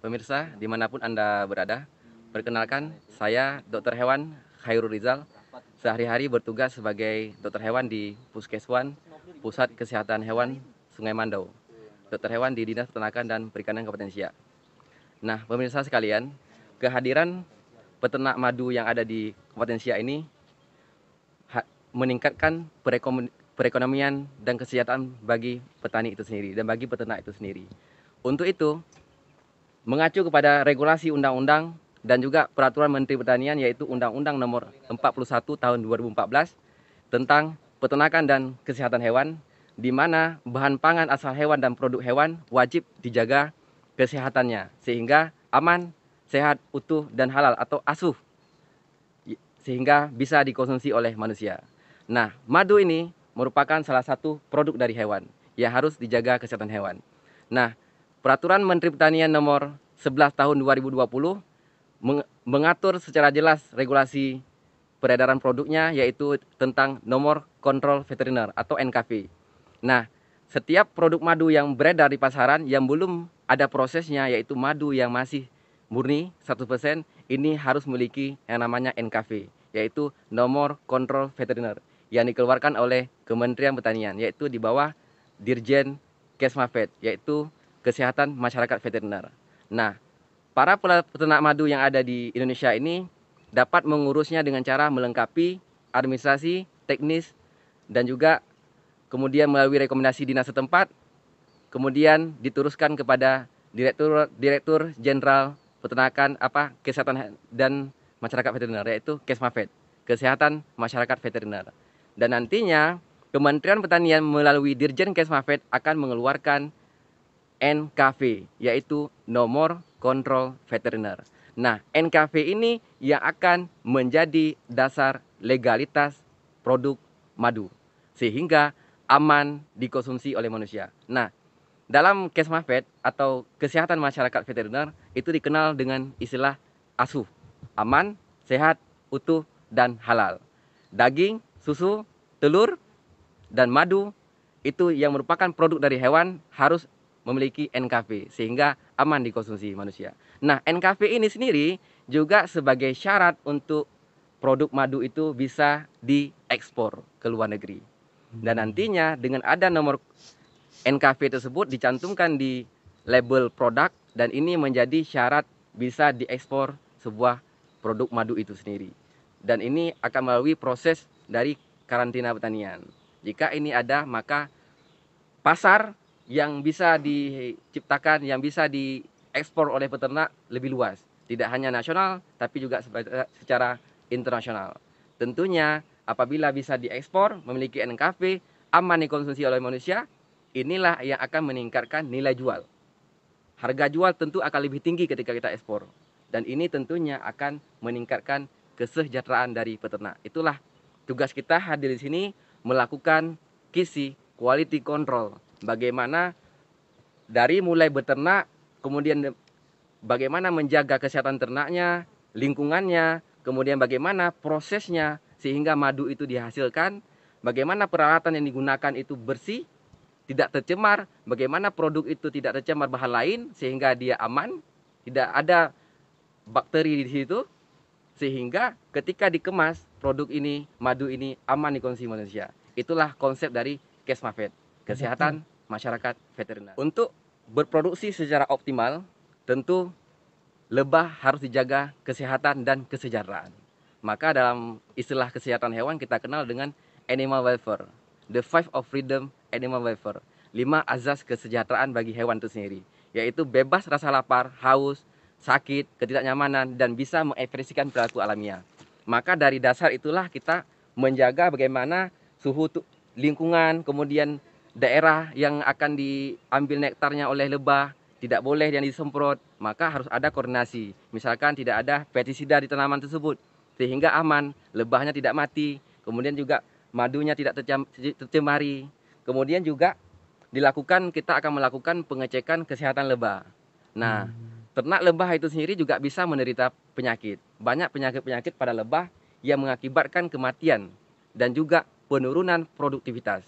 Pemirsa, dimanapun Anda berada, perkenalkan, saya Dr. Hewan Khairul Rizal, sehari-hari bertugas sebagai dokter hewan di Puskeswan, Pusat Kesehatan Hewan Sungai Mandau. Dokter hewan di Dinas Peternakan dan Perikanan Kabupaten Siak. Nah, pemirsa sekalian, kehadiran peternak madu yang ada di Kabupaten Siak ini meningkatkan perekonomian dan kesejahteraan bagi petani itu sendiri dan bagi peternak itu sendiri. Untuk itu, mengacu kepada regulasi undang-undang dan juga peraturan Menteri Pertanian, yaitu Undang-Undang Nomor 41 Tahun 2014 tentang peternakan dan kesehatan hewan, di mana bahan pangan asal hewan dan produk hewan wajib dijaga kesehatannya sehingga aman, sehat, utuh, dan halal atau asuh, sehingga bisa dikonsumsi oleh manusia. Nah, madu ini merupakan salah satu produk dari hewan yang harus dijaga kesehatan hewan. Nah, Peraturan Menteri Pertanian Nomor 11 Tahun 2020 mengatur secara jelas regulasi peredaran produknya, yaitu tentang nomor kontrol veteriner atau NKV. Nah, setiap produk madu yang beredar di pasaran yang belum ada prosesnya, yaitu madu yang masih murni 100%, ini harus memiliki yang namanya NKV, yaitu nomor kontrol veteriner, yang dikeluarkan oleh Kementerian Pertanian, yaitu di bawah Dirjen Kesmafet, yaitu Kesehatan Masyarakat Veteriner. Nah, para peternak madu yang ada di Indonesia ini dapat mengurusnya dengan cara melengkapi administrasi, teknis, dan juga kemudian melalui rekomendasi dinas setempat, kemudian diteruskan kepada Direktur Jenderal Peternakan Kesehatan dan Masyarakat Veteriner, yaitu Kesmafet, Kesehatan Masyarakat Veteriner. Dan nantinya Kementerian Pertanian melalui Dirjen Kesmafet akan mengeluarkan NKV, yaitu nomor kontrol veteriner. Nah, NKV ini yang akan menjadi dasar legalitas produk madu, sehingga aman dikonsumsi oleh manusia. Nah, dalam Kesmafet atau Kesehatan Masyarakat Veteriner itu dikenal dengan istilah ASUH, aman, sehat, utuh, dan halal. Daging, susu, telur, dan madu itu yang merupakan produk dari hewan harus memiliki NKV sehingga aman dikonsumsi manusia. Nah, NKV ini sendiri juga sebagai syarat untuk produk madu itu bisa diekspor ke luar negeri. Dan nantinya dengan ada nomor NKV tersebut dicantumkan di label produk, dan ini menjadi syarat bisa diekspor sebuah produk madu itu sendiri. Dan ini akan melalui proses dari karantina pertanian. Jika ini ada, maka pasar yang bisa diciptakan, yang bisa diekspor oleh peternak lebih luas. Tidak hanya nasional, tapi juga secara internasional. Tentunya apabila bisa diekspor, memiliki NKV, aman dikonsumsi oleh manusia, inilah yang akan meningkatkan nilai jual. Harga jual tentu akan lebih tinggi ketika kita ekspor. Dan ini tentunya akan meningkatkan kesejahteraan dari peternak. Itulah tugas kita hadir di sini, melakukan KISI, quality control. Bagaimana dari mulai beternak, kemudian bagaimana menjaga kesehatan ternaknya, lingkungannya, kemudian bagaimana prosesnya sehingga madu itu dihasilkan, bagaimana peralatan yang digunakan itu bersih, tidak tercemar, bagaimana produk itu tidak tercemar bahan lain sehingga dia aman, tidak ada bakteri di situ, sehingga ketika dikemas produk ini, madu ini aman dikonsumsi manusia. Itulah konsep dari Kesmafet, Kesehatan Masyarakat Veteriner. Untuk berproduksi secara optimal, tentu lebah harus dijaga kesehatan dan kesejahteraan. Maka dalam istilah kesehatan hewan kita kenal dengan animal welfare, the five of freedom animal welfare, 5 azas kesejahteraan bagi hewan itu sendiri, yaitu bebas rasa lapar, haus, sakit, ketidaknyamanan, dan bisa mengekspresikan perilaku alamiah. Maka dari dasar itulah kita menjaga bagaimana suhu lingkungan, kemudian daerah yang akan diambil nektarnya oleh lebah, tidak boleh yang disemprot, maka harus ada koordinasi. Misalkan tidak ada pestisida di tanaman tersebut, sehingga aman, lebahnya tidak mati, kemudian juga madunya tidak tercemari. Kemudian juga kita akan melakukan pengecekan kesehatan lebah. Nah, ternak lebah itu sendiri juga bisa menderita penyakit. Banyak penyakit-penyakit pada lebah yang mengakibatkan kematian dan juga penurunan produktivitas.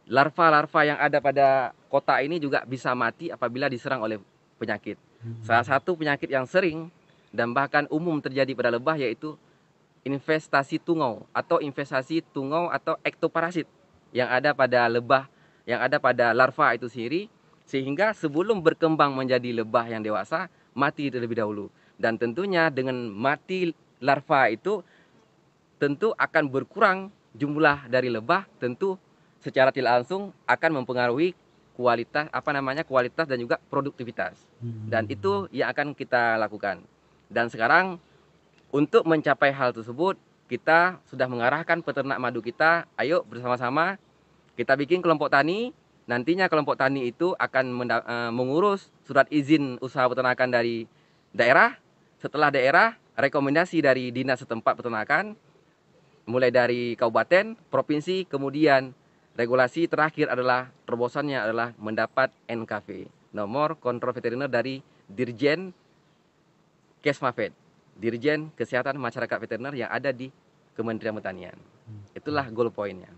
Larva-larva yang ada pada kota ini juga bisa mati apabila diserang oleh penyakit. Salah satu penyakit yang sering dan bahkan umum terjadi pada lebah yaitu infestasi tungau atau ektoparasit yang ada pada lebah, yang ada pada larva itu sendiri, sehingga sebelum berkembang menjadi lebah yang dewasa mati terlebih dahulu. Dan tentunya dengan mati larva itu tentu akan berkurang jumlah dari lebah, tentu secara tidak langsung akan mempengaruhi kualitas dan juga produktivitas. Dan itu yang akan kita lakukan. Dan sekarang untuk mencapai hal tersebut, kita sudah mengarahkan peternak madu kita, ayo bersama-sama kita bikin kelompok tani. Nantinya kelompok tani itu akan mengurus surat izin usaha peternakan dari daerah. Setelah daerah, rekomendasi dari dinas setempat peternakan, mulai dari kabupaten, provinsi, kemudian regulasi terakhir adalah terobosannya adalah mendapat NKV, nomor kontrol veteriner dari Dirjen Kesmafet, Dirjen Kesehatan Masyarakat Veteriner yang ada di Kementerian Pertanian. Itulah goal pointnya.